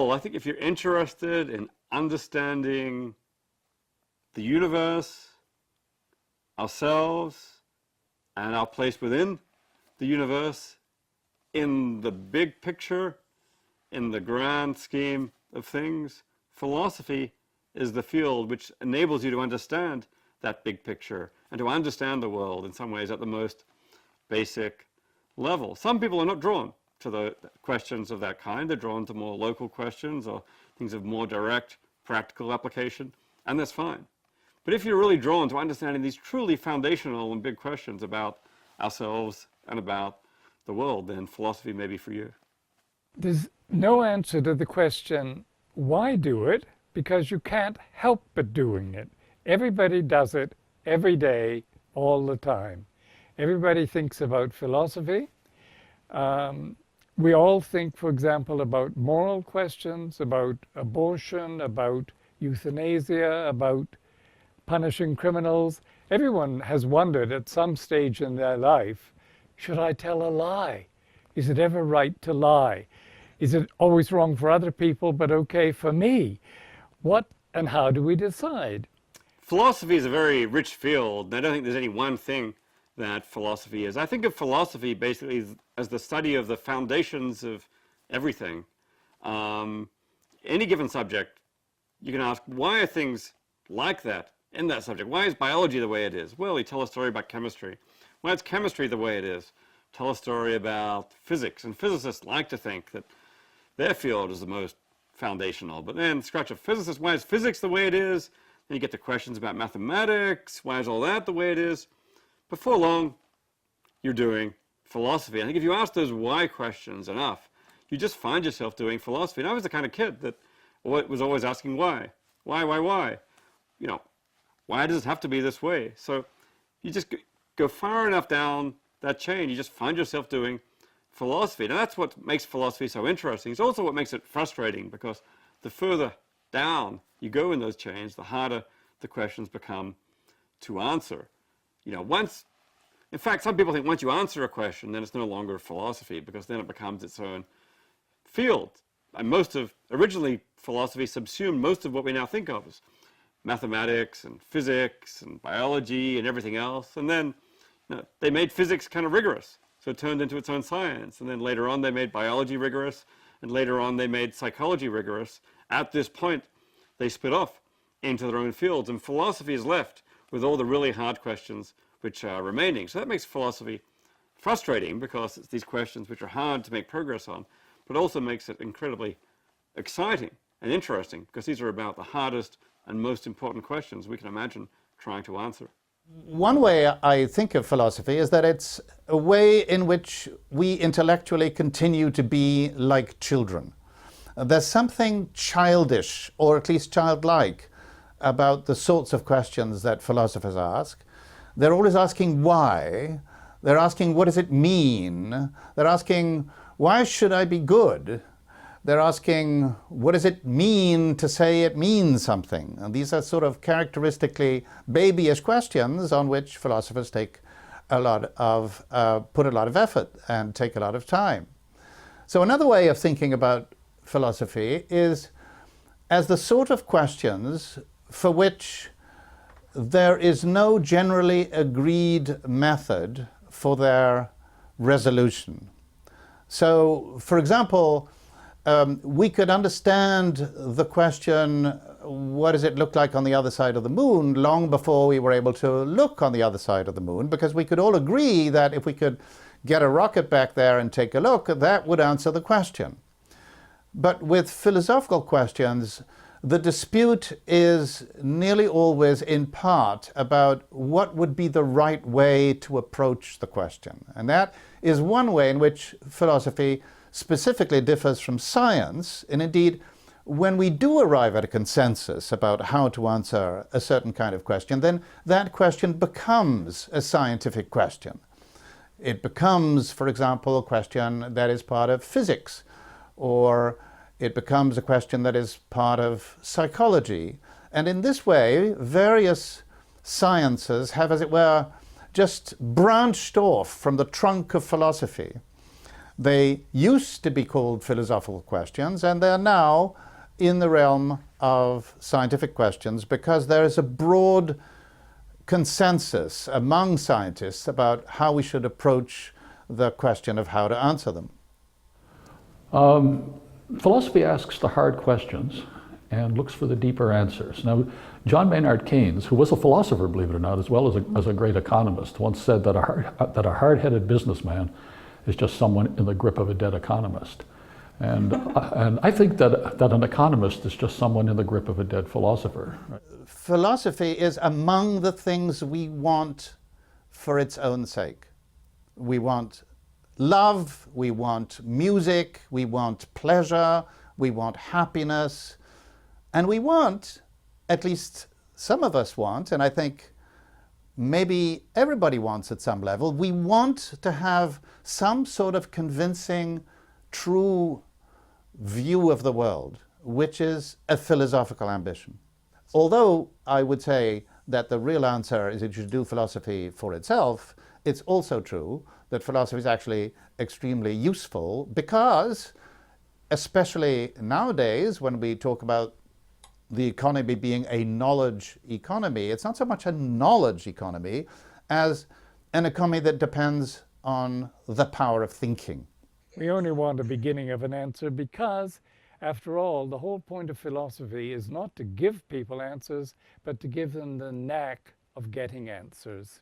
whole, I think if you're interested in understanding the universe, ourselves, and our place within the universe, in the big picture, in the grand scheme of things, philosophy is the field which enables you to understand that big picture and to understand the world in some ways at the most basic level. Some people are not drawn to the questions of that kind. They're drawn to more local questions or things of more direct practical application, and that's fine. But if you're really drawn to understanding these truly foundational and big questions about ourselves and about the world, then philosophy may be for you. There's no answer to the question, why do it? Because you can't help but doing it. Everybody does it every day, all the time. Everybody thinks about philosophy. We all think, for example, about moral questions, about abortion, about euthanasia, about punishing criminals. Everyone has wondered at some stage in their life, should I tell a lie? Is it ever right to lie? Is it always wrong for other people but okay for me? What and how do we decide? Philosophy is a very rich field, and I don't think there's any one thing that philosophy is. I think of philosophy basically as the study of the foundations of everything. Any given subject, you can ask, why are things like that in that subject? Why is biology the way it is? Well, you tell a story about chemistry. Why is chemistry the way it is? Tell a story about physics. And physicists like to think that their field is the most foundational. But then scratch a physicist, why is physics the way it is? Then you get to questions about mathematics. Why is all that the way it is? Before long, you're doing philosophy. I think if you ask those why questions enough, you just find yourself doing philosophy. And I was the kind of kid that was always asking why. Why? You know, why does it have to be this way? So you just go far enough down that chain, you just find yourself doing philosophy. Now that's what makes philosophy so interesting. It's also what makes it frustrating, because the further down you go in those chains, the harder the questions become to answer. You know, in fact, some people think once you answer a question, then it's no longer philosophy, because then it becomes its own field. And originally philosophy subsumed most of what we now think of as mathematics and physics and biology and everything else. And then they made physics kind of rigorous, so it turned into its own science. And then later on they made biology rigorous, and later on they made psychology rigorous. At this point, they split off into their own fields, and philosophy is left with all the really hard questions which are remaining. So that makes philosophy frustrating, because it's these questions which are hard to make progress on, but also makes it incredibly exciting and interesting, because these are about the hardest and most important questions we can imagine trying to answer. One way I think of philosophy is that it's a way in which we intellectually continue to be like children. There's something childish, or at least childlike, about the sorts of questions that philosophers ask. They're always asking why. They're asking, what does it mean? They're asking, why should I be good? They're asking, what does it mean to say it means something? And these are sort of characteristically babyish questions on which philosophers take put a lot of effort and take a lot of time. So another way of thinking about philosophy is as the sort of questions for which there is no generally agreed method for their resolution. So, for example, we could understand the question, what does it look like on the other side of the moon, long before we were able to look on the other side of the moon, because we could all agree that if we could get a rocket back there and take a look, that would answer the question. But with philosophical questions, the dispute is nearly always in part about what would be the right way to approach the question. And that is one way in which philosophy specifically differs from science. And indeed, when we do arrive at a consensus about how to answer a certain kind of question, then that question becomes a scientific question. It becomes, for example, a question that is part of physics, or it becomes a question that is part of psychology. And in this way, various sciences have, as it were, just branched off from the trunk of philosophy They used to be called philosophical questions, and they're now in the realm of scientific questions because there is a broad consensus among scientists about how we should approach the question of how to answer them. Philosophy asks the hard questions and looks for the deeper answers. Now, John Maynard Keynes, who was a philosopher, believe it or not, as well as a great economist, once said that a hard-headed businessman is just someone in the grip of a dead economist. And I think that an economist is just someone in the grip of a dead philosopher. Philosophy is among the things we want for its own sake. We want love, we want music, we want pleasure, we want happiness, and we want, at least some of us want, and I think maybe everybody wants at some level, we want to have some sort of convincing, true view of the world, which is a philosophical ambition. Although I would say that the real answer is that you should do philosophy for itself, it's also true that philosophy is actually extremely useful because, especially nowadays when we talk about the economy being a knowledge economy, it's not so much a knowledge economy as an economy that depends on the power of thinking. We only want a beginning of an answer because, after all, the whole point of philosophy is not to give people answers, but to give them the knack of getting answers.